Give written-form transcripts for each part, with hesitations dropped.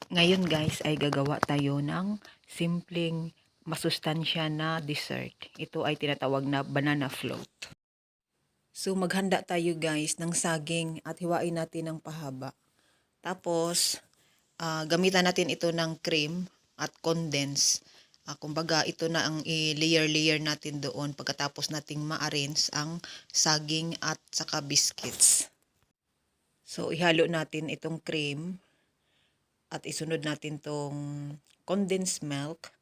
Ngayon guys ay gagawa tayo ng simpleng masustansya na dessert. Ito ay tinatawag na banana float. So maghanda tayo guys ng saging at hiwain natin ng pahaba. Tapos gamitan natin ito ng cream at condense. Kumbaga ito na ang i-layer natin doon pagkatapos nating ma-arrange ang saging at saka biscuits. So ihalo natin itong cream at isunod natin tong condensed milk.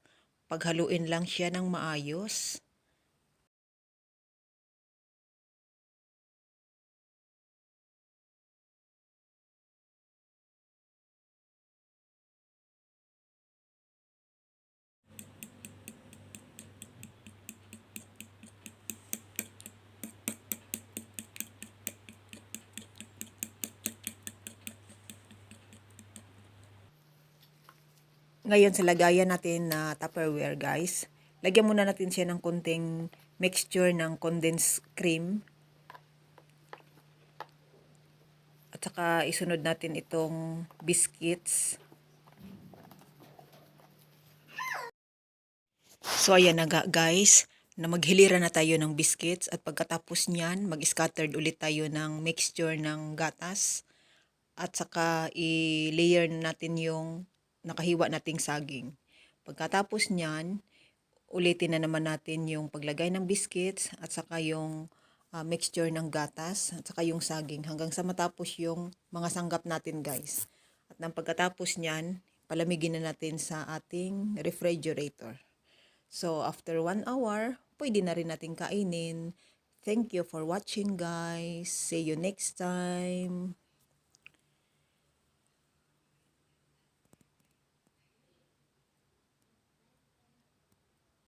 Paghaluin lang siya ng maayos. Ngayon sa lagayan natin na Tupperware guys, lagyan muna natin siya ng konting mixture ng condensed cream. At saka isunod natin itong biscuits. So ayan na guys, na maghilira na tayo ng biscuits at pagkatapos niyan, mag-scattered ulit tayo ng mixture ng gatas. At saka i-layer natin yung nakahiwa nating saging. Pagkatapos niyan, ulitin na naman natin yung paglagay ng biscuits at saka yung mixture ng gatas at saka yung saging hanggang sa matapos yung mga sanggap natin guys. At nang pagkatapos niyan, palamigin na natin sa ating refrigerator. So after 1 hour, pwede na rin natin kainin. Thank you for watching guys. See you next time.